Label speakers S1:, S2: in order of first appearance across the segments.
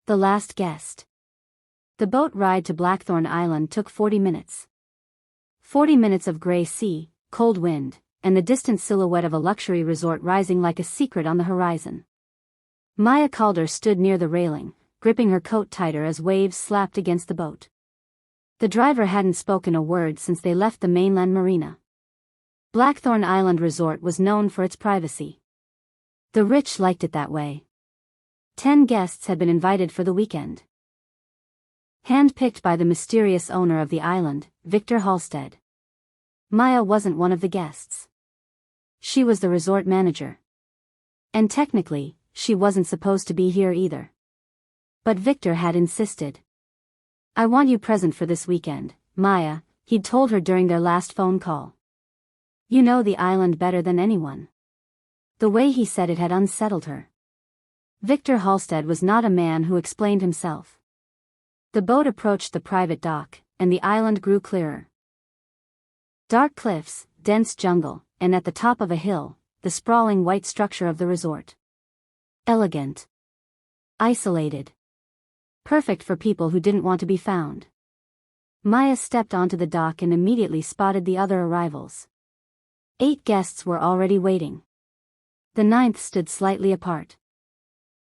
S1: The last guest. The boat ride to Blackthorn Island took 40 minutes. 40 minutes of gray sea, cold wind, and the distant silhouette of a luxury resort rising like a secret on the horizon. Maya Calder stood near the railing, gripping her coat tighter as waves slapped against the boat. The driver hadn't spoken a word since they left the mainland marina. Blackthorn Island Resort was known for its privacy. The rich liked it that way. 10 guests had been invited for the weekend. Handpicked by the mysterious owner of the island, Victor Halstead. Maya wasn't one of the guests. She was the resort manager. And technically, she wasn't supposed to be here either. But Victor had insisted. "I want you present for this weekend, Maya," he'd told her during their last phone call. "You know the island better than anyone." The way he said it had unsettled her. Victor Halstead was not a man who explained himself. The boat approached the private dock, and the island grew clearer. Dark cliffs, dense jungle, and at the top of a hill, the sprawling white structure of the resort. Elegant. Isolated. Perfect for people who didn't want to be found. Maya stepped onto the dock and immediately spotted the other arrivals. 8 guests were already waiting. The 9th stood slightly apart.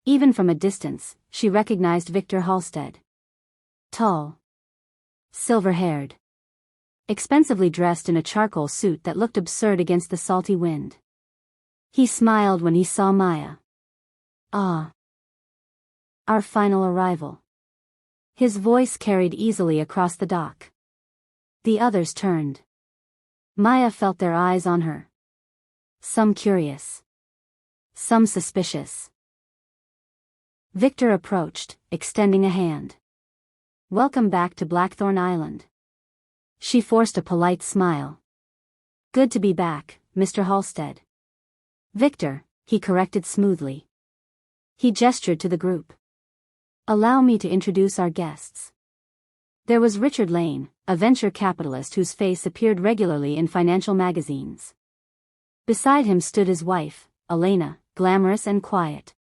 S1: Even from a distance, she recognized Victor Halstead. Tall. Silver-haired. Expensively dressed in a charcoal suit that looked absurd against the salty wind. He smiled when he saw Maya. "Ah. Our final arrival." His voice carried easily across the dock. The others turned. Maya felt their eyes on her. Some curious. Some suspicious. Victor approached, extending a hand. "Welcome back to Blackthorn Island." She forced a polite smile. "Good to be back, Mr. Halstead." "Victor," he corrected smoothly. He gestured to the group. "Allow me to introduce our guests." There was Richard Lane, a venture capitalist whose face appeared regularly in financial magazines. Beside him stood his wife, Elena, glamorous and quiet.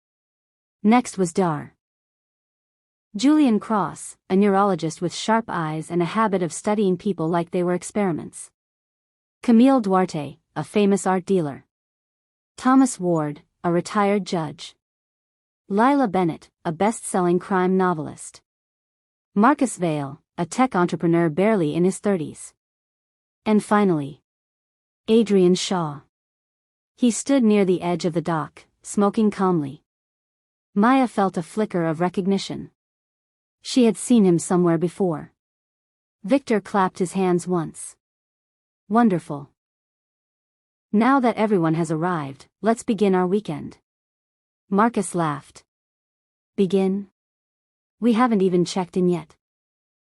S1: Next was Dar. Julian Cross, a neurologist with sharp eyes and a habit of studying people like they were experiments. Camille Duarte, a famous art dealer. Thomas Ward, a retired judge. Lila Bennett, a best-selling crime novelist. Marcus Vale, a tech entrepreneur barely in his 30s. And finally, Adrian Shaw. He stood near the edge of the dock, smoking calmly. Maya felt a flicker of recognition. She had seen him somewhere before. Victor clapped his hands once. "Wonderful. Now that everyone has arrived, let's begin our weekend." Marcus laughed. "Begin? We haven't even checked in yet."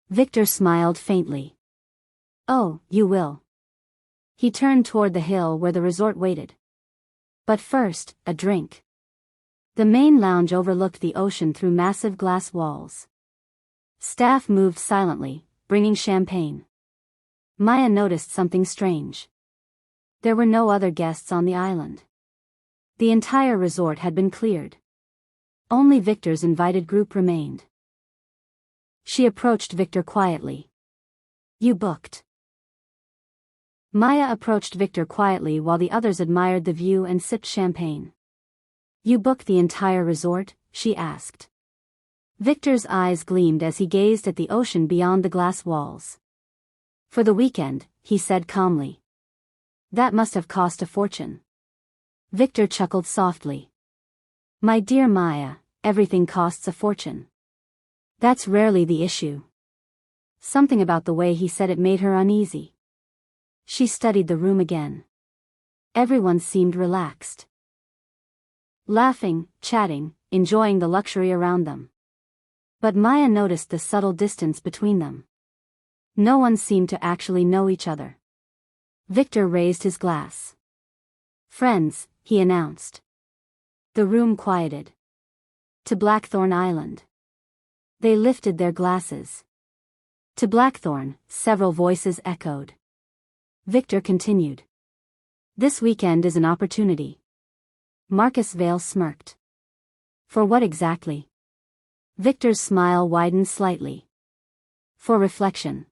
S1: Victor smiled faintly. "Oh, you will." He turned toward the hill where the resort waited. "But first, a drink." The main lounge overlooked the ocean through massive glass walls. Staff moved silently, bringing champagne. Maya noticed something strange. There were no other guests on the island. The entire resort had been cleared. Only Victor's invited group remained. She approached Victor quietly. "You booked." Maya approached Victor quietly while the others admired the view and sipped champagne. "You booked the entire resort?" she asked. Victor's eyes gleamed as he gazed at the ocean beyond the glass walls. "For the weekend," he said calmly. "That must have cost a fortune." Victor chuckled softly. "My dear Maya, everything costs a fortune. That's rarely the issue." Something about the way he said it made her uneasy. She studied the room again. Everyone seemed relaxed. Laughing, chatting, enjoying the luxury around them. But Maya noticed the subtle distance between them. No one seemed to actually know each other. Victor raised his glass. "Friends," he announced. The room quieted. "To Blackthorn Island." They lifted their glasses. "To Blackthorn," several voices echoed. Victor continued. "This weekend is an opportunity." Marcus Vale smirked. "For what exactly?" Victor's smile widened slightly. For reflection.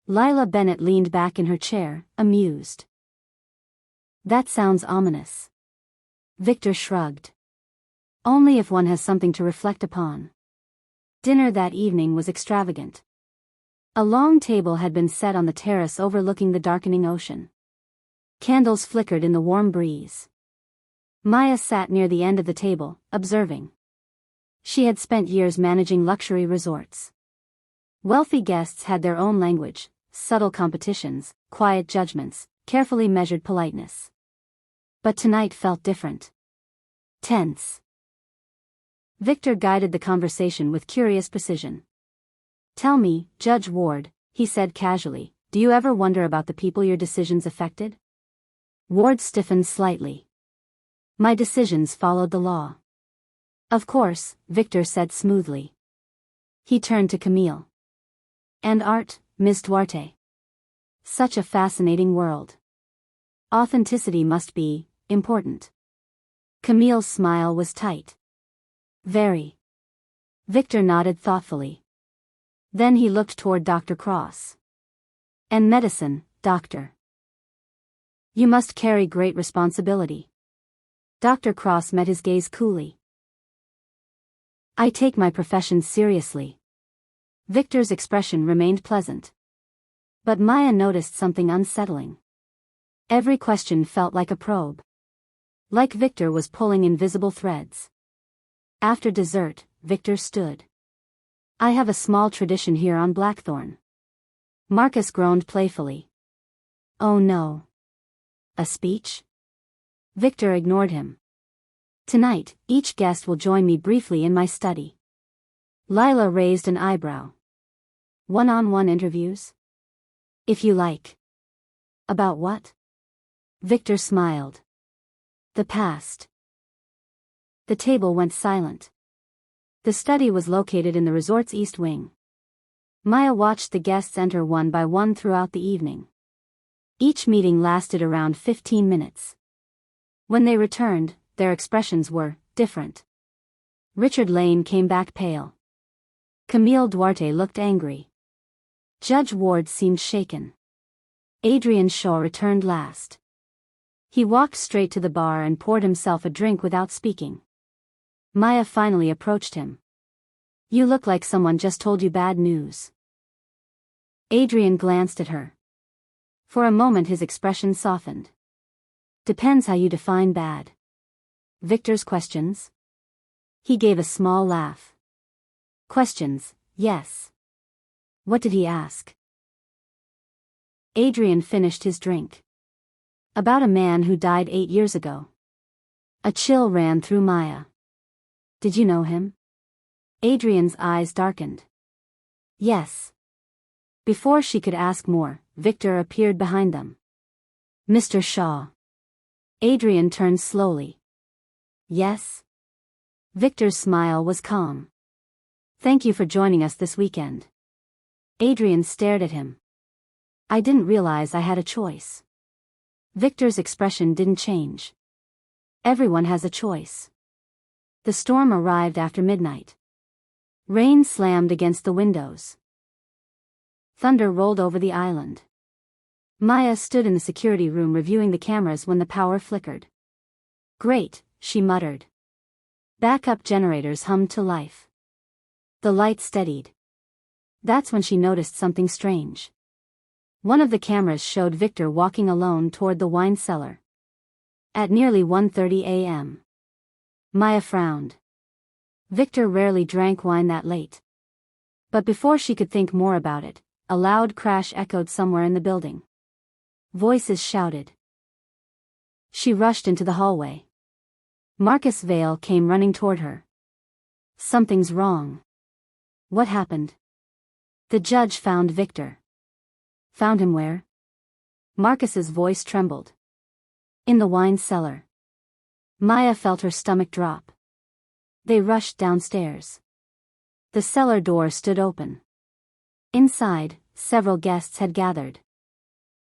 S1: Lila Bennett leaned back in her chair, amused. That sounds ominous. Victor shrugged. Only if one has something to reflect upon. Dinner that evening was extravagant. A long table had been set on the terrace overlooking the darkening ocean. Candles flickered in the warm breeze. Maya sat near the end of the table, observing. She had spent years managing luxury resorts. Wealthy guests had their own language, subtle competitions, quiet judgments, carefully measured politeness. But tonight felt different. Tense. Victor guided the conversation with curious precision. Tell me, Judge Ward, he said casually, do you ever wonder about the people your decisions affected? Ward stiffened slightly. My decisions followed the law. Of course, Victor said smoothly. He turned to Camille. And art, Ms. Duarte. Such a fascinating world. Authenticity must be important. Camille's smile was tight. Very. Victor nodded thoughtfully. Then he looked toward Dr. Cross. And medicine, doctor. You must carry great responsibility. Dr. Cross met his gaze coolly. I take my profession seriously. Victor's expression remained pleasant. But Maya noticed something unsettling. Every question felt like a probe. Like Victor was pulling invisible threads. After dessert, Victor stood. I have a small tradition here on Blackthorn. Marcus groaned playfully. Oh no. A speech? Victor ignored him. Tonight, each guest will join me briefly in my study. Lila raised an eyebrow. One-on-one interviews? If you like. About what? Victor smiled. The past. The table went silent. The study was located in the resort's east wing. Maya watched the guests enter one by one throughout the evening. Each meeting lasted around 15 minutes. When they returned, their expressions were different. Richard Lane came back pale. Camille Duarte looked angry. Judge Ward seemed shaken. Adrian Shaw returned last. He walked straight to the bar and poured himself a drink without speaking. Maya finally approached him. You look like someone just told you bad news. Adrian glanced at her. For a moment his expression softened. Depends how you define bad. Victor's questions? He gave a small laugh. Questions, yes. What did he ask? Adrian finished his drink. About a man who died 8 years ago. A chill ran through Maya. Did you know him? Adrian's eyes darkened. Yes. Before she could ask more, Victor appeared behind them. Mr. Shaw. Adrian turned slowly. Yes? Victor's smile was calm. Thank you for joining us this weekend. Adrian stared at him. I didn't realize I had a choice. Victor's expression didn't change. Everyone has a choice. The storm arrived after midnight. Rain slammed against the windows. Thunder rolled over the island. Maya stood in the security room reviewing the cameras when the power flickered. Great, she muttered. Backup generators hummed to life. The light steadied. That's when she noticed something strange. One of the cameras showed Victor walking alone toward the wine cellar. At nearly 1:30 a.m. Maya frowned. Victor rarely drank wine that late. But before she could think more about it, a loud crash echoed somewhere in the building. Voices shouted. She rushed into the hallway. Marcus Vale came running toward her. Something's wrong. What happened? The judge found Victor. Found him where? Marcus's voice trembled. In the wine cellar. Maya felt her stomach drop. They rushed downstairs. The cellar door stood open. Inside, several guests had gathered.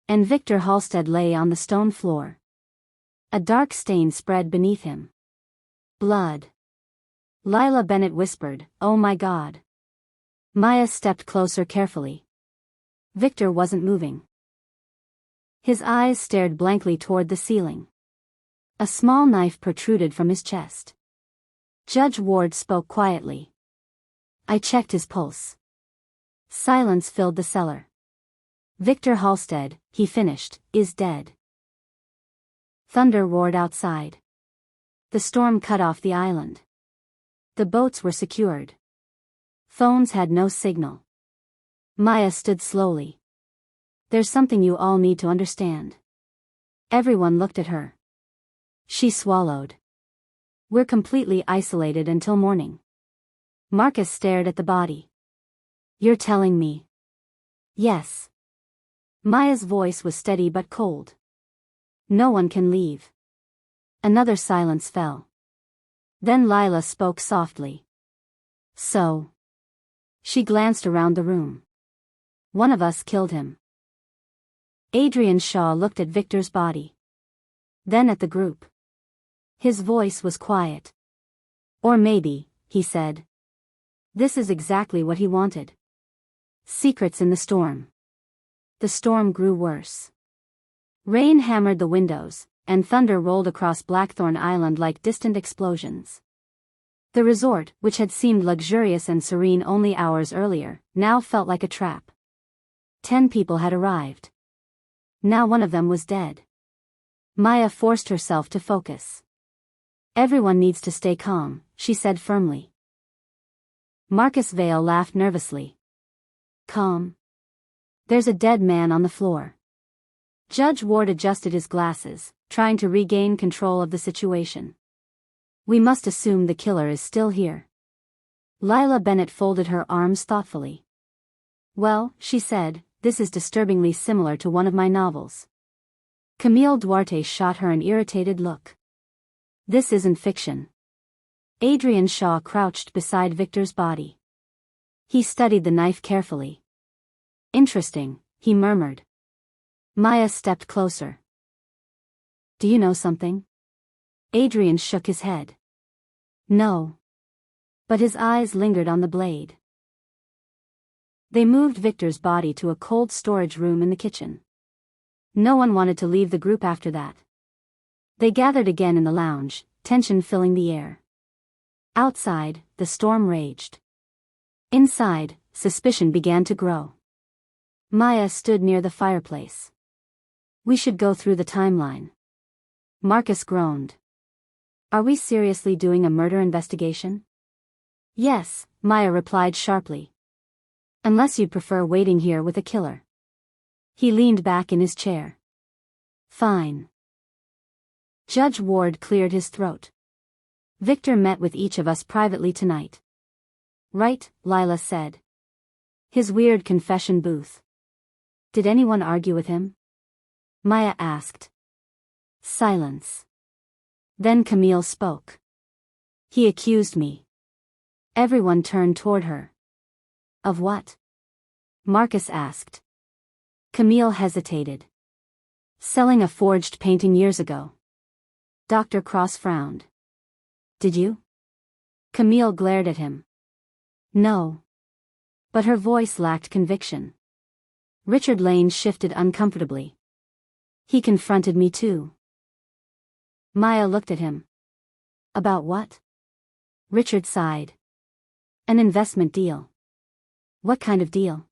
S1: And Victor Halstead lay on the stone floor. A dark stain spread beneath him. Blood. Lila Bennett whispered, "Oh my God." Maya stepped closer carefully. Victor wasn't moving. His eyes stared blankly toward the ceiling. A small knife protruded from his chest. Judge Ward spoke quietly. I checked his pulse. Silence filled the cellar. Victor Halstead, he finished, is dead. Thunder roared outside. The storm cut off the island. The boats were secured. Phones had no signal. Maya stood slowly. There's something you all need to understand. Everyone looked at her. She swallowed. We're completely isolated until morning. Marcus stared at the body. You're telling me? Yes. Maya's voice was steady but cold. No one can leave. Another silence fell. Then Lila spoke softly. So. She glanced around the room. One of us killed him. Adrian Shaw looked at Victor's body. Then at the group. His voice was quiet. Or maybe, he said. This is exactly what he wanted. Secrets in the storm. The storm grew worse. Rain hammered the windows, and thunder rolled across Blackthorn Island like distant explosions. The resort, which had seemed luxurious and serene only hours earlier, now felt like a trap. 10 people had arrived. Now one of them was dead. Maya forced herself to focus. Everyone needs to stay calm, she said firmly. Marcus Vale laughed nervously. Calm? There's a dead man on the floor. Judge Ward adjusted his glasses, trying to regain control of the situation. We must assume the killer is still here. Lila Bennett folded her arms thoughtfully. Well, she said, this is disturbingly similar to one of my novels. Camille Duarte shot her an irritated look. This isn't fiction. Adrian Shaw crouched beside Victor's body. He studied the knife carefully. Interesting, he murmured. Maya stepped closer. Do you know something? Adrian shook his head. No. But his eyes lingered on the blade. They moved Victor's body to a cold storage room in the kitchen. No one wanted to leave the group after that. They gathered again in the lounge, tension filling the air. Outside, the storm raged. Inside, suspicion began to grow. Maya stood near the fireplace. We should go through the timeline. Marcus groaned. Are we seriously doing a murder investigation? Yes, Maya replied sharply. Unless you'd prefer waiting here with a killer. He leaned back in his chair. Fine. Judge Ward cleared his throat. Victor met with each of us privately tonight. Right, Lila said. His weird confession booth. Did anyone argue with him? Maya asked. Silence. Then Camille spoke. He accused me. Everyone turned toward her. Of what? Marcus asked. Camille hesitated. Selling a forged painting years ago. Dr. Cross frowned. Did you? Camille glared at him. No. But her voice lacked conviction. Richard Lane shifted uncomfortably. He confronted me too. Maya looked at him. About what? Richard sighed. An investment deal. What kind of deal?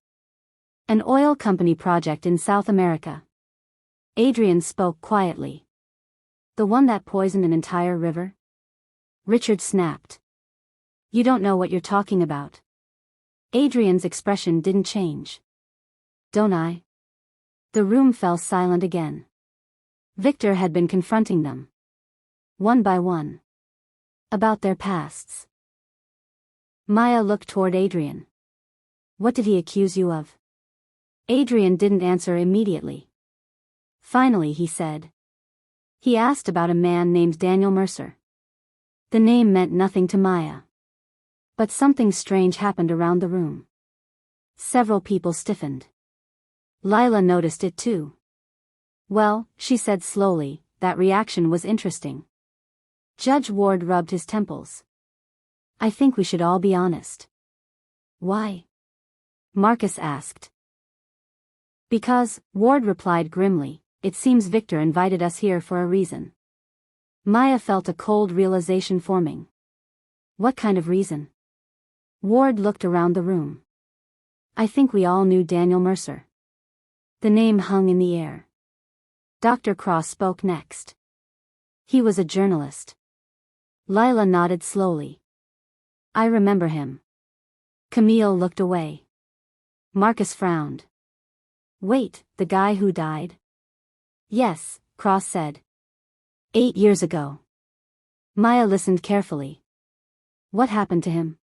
S1: An oil company project in South America. Adrian spoke quietly. The one that poisoned an entire river? Richard snapped. You don't know what you're talking about. Adrian's expression didn't change. Don't I? The room fell silent again. Victor had been confronting them. One by one. About their pasts. Maya looked toward Adrian. What did he accuse you of? Adrian didn't answer immediately. Finally he said. He asked about a man named Daniel Mercer. The name meant nothing to Maya. But something strange happened around the room. Several people stiffened. Lila noticed it too. Well, she said slowly, that reaction was interesting. Judge Ward rubbed his temples. I think we should all be honest. Why? Marcus asked. Because, Ward replied grimly, it seems Victor invited us here for a reason. Maya felt a cold realization forming. What kind of reason? Ward looked around the room. I think we all knew Daniel Mercer. The name hung in the air. Dr. Cross spoke next. He was a journalist. Lila nodded slowly. I remember him. Camille looked away. Marcus frowned. Wait, the guy who died? Yes, Cross said. 8 years ago. Maya listened carefully. What happened to him?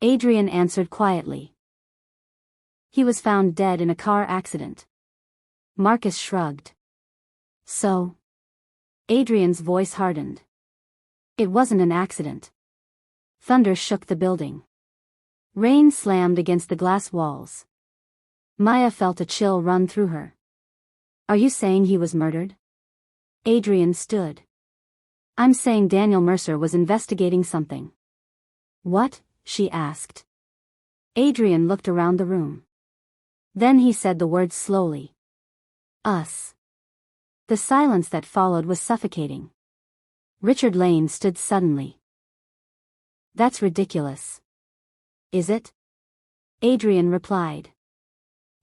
S1: Adrian answered quietly. He was found dead in a car accident. Marcus shrugged. So? Adrian's voice hardened. It wasn't an accident. Thunder shook the building. Rain slammed against the glass walls. Maya felt a chill run through her. Are you saying he was murdered? Adrian stood. I'm saying Daniel Mercer was investigating something. What? She asked. Adrian looked around the room. Then he said the words slowly. Us. The silence that followed was suffocating. Richard Lane stood suddenly. That's ridiculous. Is it? Adrian replied.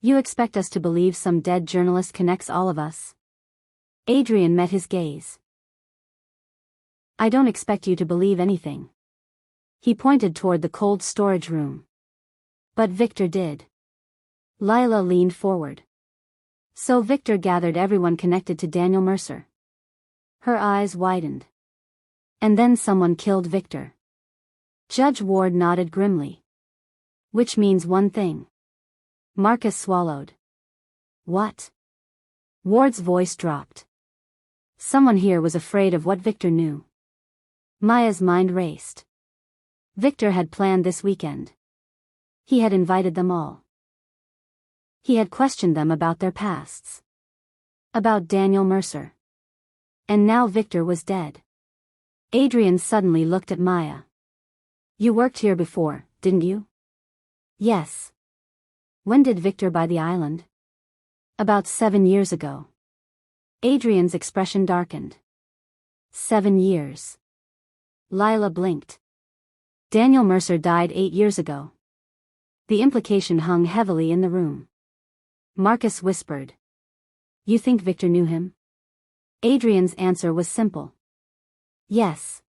S1: You expect us to believe some dead journalist connects all of us? Adrian met his gaze. I don't expect you to believe anything. He pointed toward the cold storage room. But Victor did. Lila leaned forward. So Victor gathered everyone connected to Daniel Mercer. Her eyes widened. And then someone killed Victor. Judge Ward nodded grimly. Which means one thing. Marcus swallowed. What? Ward's voice dropped. Someone here was afraid of what Victor knew. Maya's mind raced. Victor had planned this weekend. He had invited them all. He had questioned them about their pasts. About Daniel Mercer. And now Victor was dead. Adrian suddenly looked at Maya. You worked here before, didn't you? Yes. When did Victor buy the island? About 7 years ago. Adrian's expression darkened. 7 years. Lila blinked. Daniel Mercer died 8 years ago. The implication hung heavily in the room. Marcus whispered. You think Victor knew him? Adrian's answer was simple. Yes.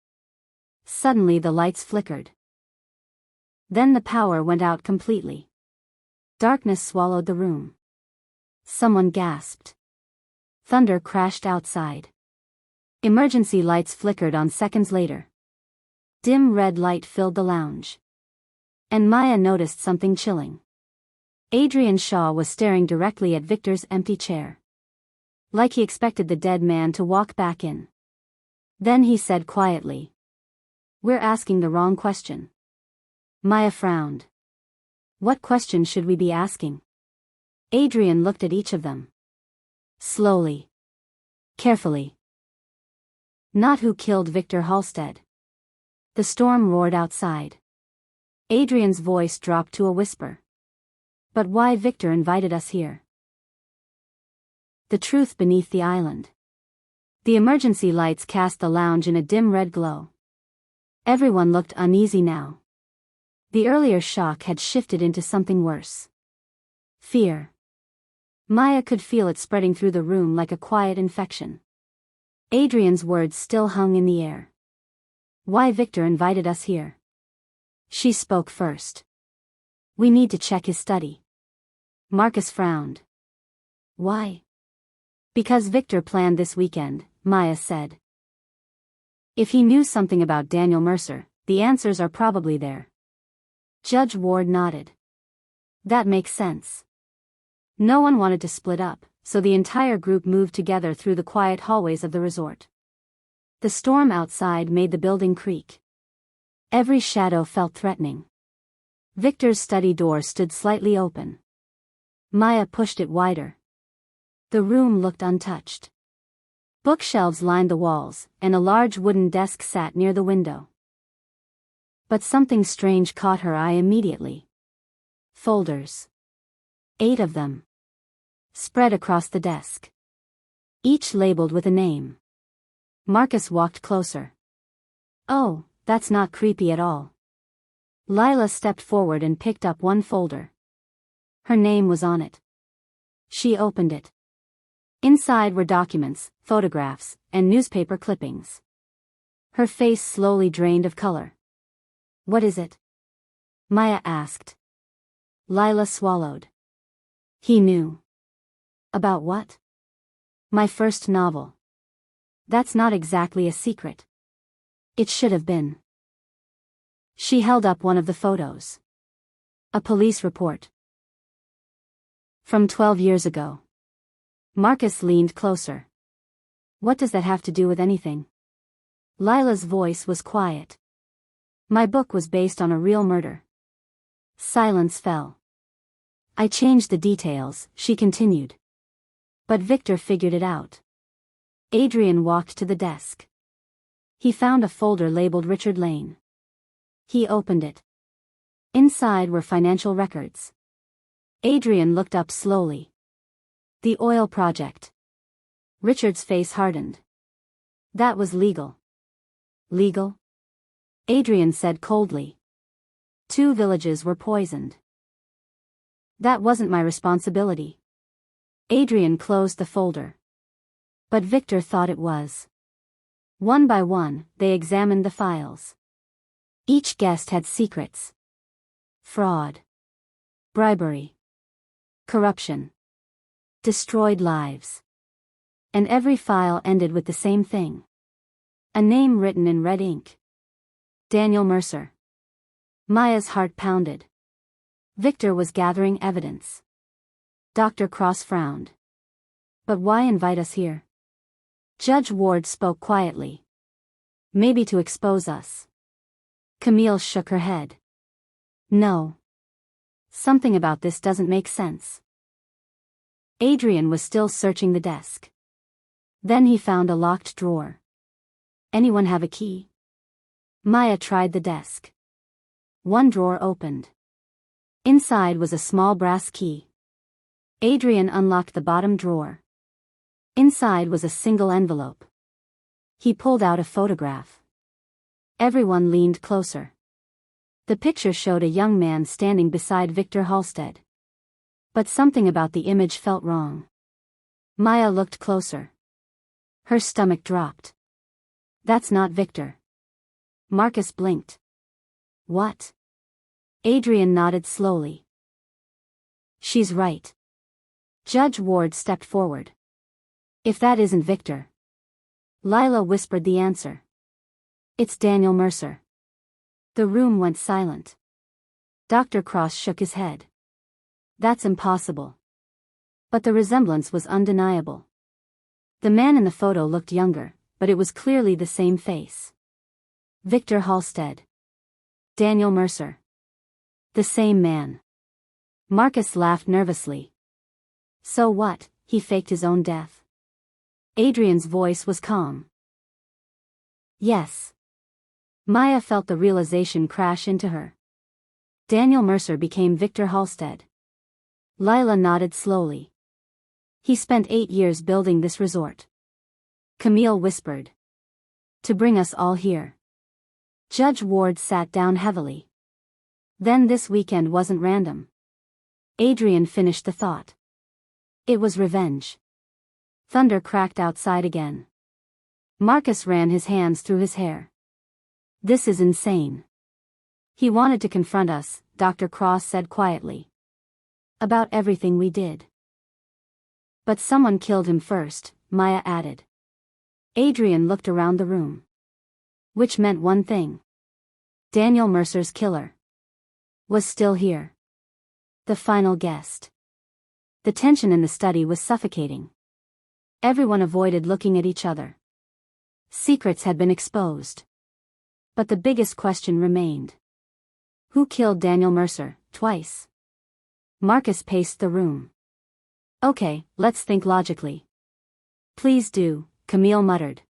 S1: Suddenly the lights flickered. Then the power went out completely. Darkness swallowed the room. Someone gasped. Thunder crashed outside. Emergency lights flickered on seconds later. Dim red light filled the lounge. And Maya noticed something chilling. Adrian Shaw was staring directly at Victor's empty chair. Like he expected the dead man to walk back in. Then he said quietly. We're asking the wrong question. Maya frowned. What question should we be asking? Adrian looked at each of them. Slowly. Carefully. Not who killed Victor Halstead. The storm roared outside. Adrian's voice dropped to a whisper. But why Victor invited us here? The truth beneath the island. The emergency lights cast the lounge in a dim red glow. Everyone looked uneasy now. The earlier shock had shifted into something worse. Fear. Maya could feel it spreading through the room like a quiet infection. Adrian's words still hung in the air. Why Victor invited us here? She spoke first. We need to check his study. Marcus frowned. Why? Because Victor planned this weekend, Maya said. If he knew something about Daniel Mercer, the answers are probably there. Judge Ward nodded. That makes sense. No one wanted to split up, so the entire group moved together through the quiet hallways of the resort. The storm outside made the building creak. Every shadow felt threatening. Victor's study door stood slightly open. Maya pushed it wider. The room looked untouched. Bookshelves lined the walls, and a large wooden desk sat near the window. But something strange caught her eye immediately. Folders. 8 of them. Spread across the desk. Each labeled with a name. Marcus walked closer. Oh, that's not creepy at all. Lila stepped forward and picked up one folder. Her name was on it. She opened it. Inside were documents, photographs, and newspaper clippings. Her face slowly drained of color. What is it? Maya asked. Lila swallowed. He knew. About what? My first novel. That's not exactly a secret. It should have been. She held up one of the photos. A police report. From 12 years ago. Marcus leaned closer. What does that have to do with anything? Lila's voice was quiet. My book was based on a real murder. Silence fell. I changed the details, she continued. But Victor figured it out. Adrian walked to the desk. He found a folder labeled Richard Lane. He opened it. Inside were financial records. Adrian looked up slowly. The oil project. Richard's face hardened. That was legal. Legal? Adrian said coldly. 2 villages were poisoned. That wasn't my responsibility. Adrian closed the folder. But Victor thought it was. One by one, they examined the files. Each guest had secrets. Fraud. Bribery. Corruption. Destroyed lives. And every file ended with the same thing. A name written in red ink. Daniel Mercer. Maya's heart pounded. Victor was gathering evidence. Dr. Cross frowned. But why invite us here? Judge Ward spoke quietly. Maybe to expose us. Camille shook her head. No. Something about this doesn't make sense. Adrian was still searching the desk. Then he found a locked drawer. Anyone have a key? Maya tried the desk. One drawer opened. Inside was a small brass key. Adrian unlocked the bottom drawer. Inside was a single envelope. He pulled out a photograph. Everyone leaned closer. The picture showed a young man standing beside Victor Halstead. But something about the image felt wrong. Maya looked closer. Her stomach dropped. That's not Victor. Marcus blinked. What? Adrian nodded slowly. She's right. Judge Ward stepped forward. If that isn't Victor. Lila whispered the answer. It's Daniel Mercer. The room went silent. Dr. Cross shook his head. That's impossible. But the resemblance was undeniable. The man in the photo looked younger, but it was clearly the same face. Victor Halstead. Daniel Mercer. The same man. Marcus laughed nervously. So what, he faked his own death? Adrian's voice was calm. Yes. Maya felt the realization crash into her. Daniel Mercer became Victor Halstead. Lila nodded slowly. He spent 8 years building this resort. Camille whispered. To bring us all here. Judge Ward sat down heavily. Then this weekend wasn't random. Adrian finished the thought. It was revenge. Thunder cracked outside again. Marcus ran his hands through his hair. This is insane. He wanted to confront us, Dr. Cross said quietly. About everything we did. But someone killed him first, Maya added. Adrian looked around the room. Which meant one thing. Daniel Mercer's killer was still here. The final guest. The tension in the study was suffocating. Everyone avoided looking at each other. Secrets had been exposed. But the biggest question remained. Who killed Daniel Mercer, twice? Marcus paced the room. Okay, let's think logically. Please do, Camille muttered.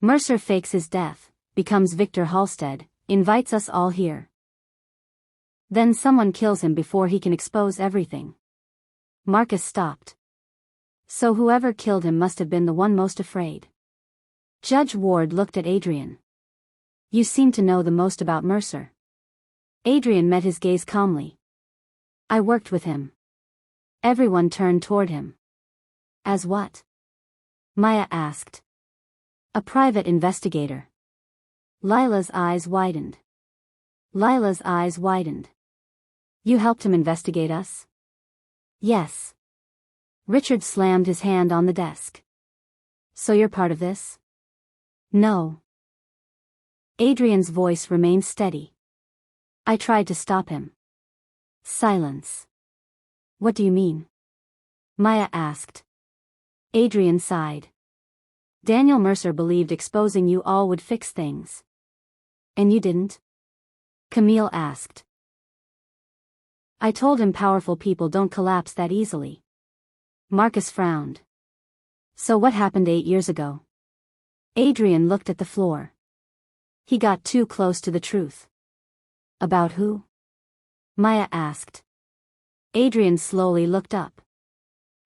S1: Mercer fakes his death, becomes Victor Halstead, Invites us all here. Then someone kills him before he can expose everything. Marcus stopped. So whoever killed him must have been the one most afraid. Judge Ward looked at Adrian. You seem to know the most about Mercer. Adrian met his gaze calmly. I worked with him. Everyone turned toward him. As what? Maya asked. A private investigator. Lila's eyes widened. You helped him investigate us? Yes. Richard slammed his hand on the desk. So you're part of this? No. Adrian's voice remained steady. I tried to stop him. Silence. What do you mean? Maya asked. Adrian sighed. Daniel Mercer believed exposing you all would fix things. And you didn't? Camille asked. I told him powerful people don't collapse that easily. Marcus frowned. So what happened 8 years ago? Adrian looked at the floor. He got too close to the truth. About who? Maya asked. Adrian slowly looked up.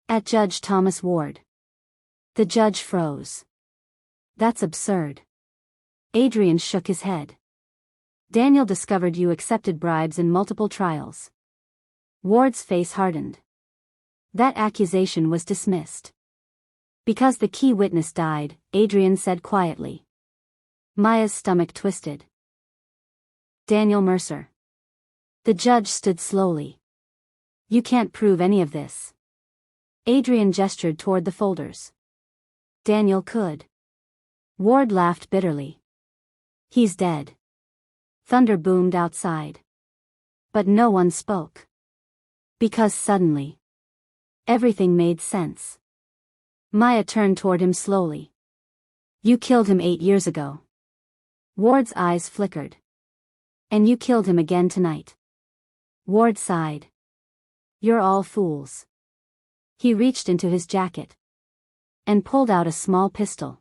S1: At Judge Thomas Ward. The judge froze. That's absurd. Adrian shook his head. Daniel discovered you accepted bribes in multiple trials. Ward's face hardened. That accusation was dismissed. Because the key witness died, Adrian said quietly. Maya's stomach twisted. Daniel Mercer. The judge stood slowly. You can't prove any of this. Adrian gestured toward the folders. Daniel could. Ward laughed bitterly. He's dead. Thunder boomed outside. But no one spoke. Because suddenly, everything made sense. Maya turned toward him slowly. You killed him 8 years ago. Ward's eyes flickered. And you killed him again tonight. Ward sighed. You're all fools. He reached into his jacket and pulled out a small pistol.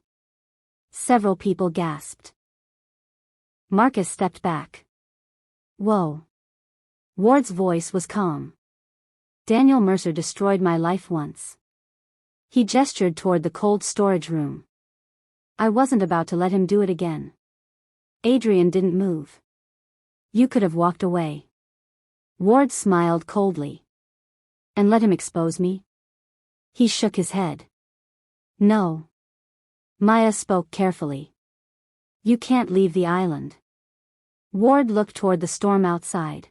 S1: Several people gasped. Marcus stepped back. Whoa. Ward's voice was calm. Daniel Mercer destroyed my life once. He gestured toward the cold storage room. I wasn't about to let him do it again. Adrian didn't move. You could have walked away. Ward smiled coldly. And let him expose me? He shook his head. No. Maya spoke carefully. You can't leave the island. Ward looked toward the storm outside.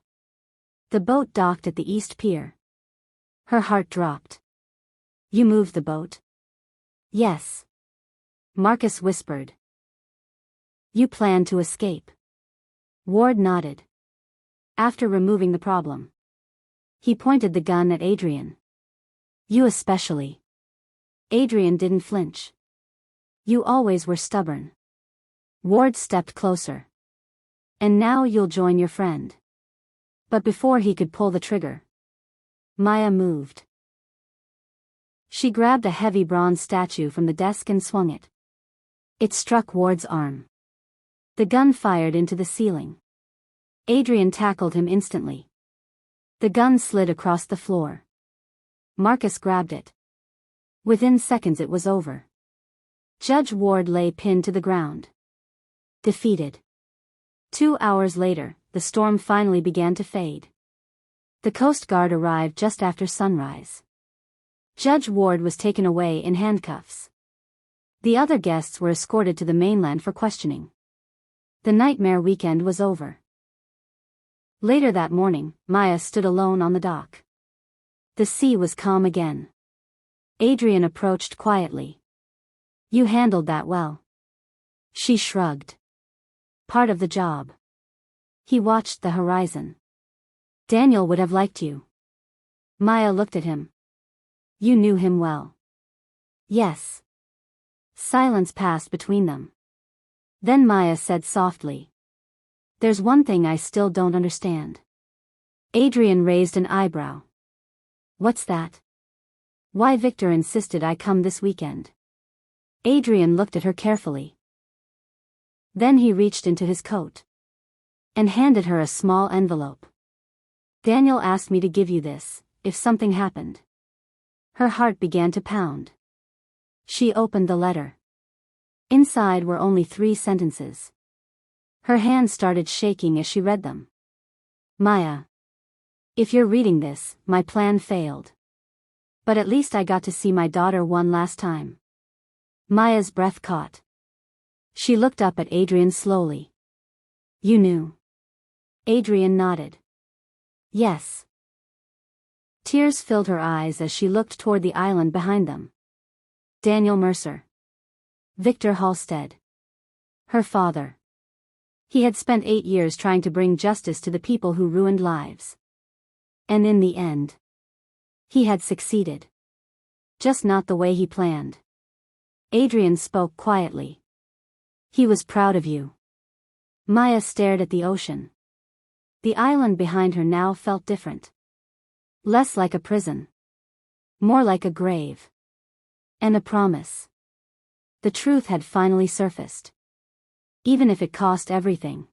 S1: The boat docked at the east pier. Her heart dropped. You moved the boat? Yes. Marcus whispered. You planned to escape. Ward nodded. After removing the problem. He pointed the gun at Adrian. You especially. Adrian didn't flinch. You always were stubborn. Ward stepped closer. And now you'll join your friend. But before he could pull the trigger, Maya moved. She grabbed a heavy bronze statue from the desk and swung it. It struck Ward's arm. The gun fired into the ceiling. Adrian tackled him instantly. The gun slid across the floor. Marcus grabbed it. Within seconds it was over. Judge Ward lay pinned to the ground. Defeated. 2 hours later, the storm finally began to fade. The Coast Guard arrived just after sunrise. Judge Ward was taken away in handcuffs. The other guests were escorted to the mainland for questioning. The nightmare weekend was over. Later that morning, Maya stood alone on the dock. The sea was calm again. Adrian approached quietly. You handled that well. She shrugged. Part of the job. He watched the horizon. Daniel would have liked you. Maya looked at him. You knew him well. Yes. Silence passed between them. Then Maya said softly. There's one thing I still don't understand. Adrian raised an eyebrow. What's that? Why Victor insisted I come this weekend. Adrian looked at her carefully. Then he reached into his coat. and handed her a small envelope. Daniel asked me to give you this, if something happened. Her heart began to pound. She opened the letter. Inside were only 3 sentences. Her hands started shaking as she read them. Maya. If you're reading this, my plan failed. But at least I got to see my daughter one last time. Maya's breath caught. She looked up at Adrian slowly. You knew. Adrian nodded. Yes. Tears filled her eyes as she looked toward the island behind them. Daniel Mercer. Victor Halstead. Her father. He had spent 8 years trying to bring justice to the people who ruined lives. And in the end, he had succeeded. Just not the way he planned. Adrian spoke quietly. He was proud of you. Maya stared at the ocean. The island behind her now felt different. Less like a prison. More like a grave. And a promise. The truth had finally surfaced. Even if it cost everything.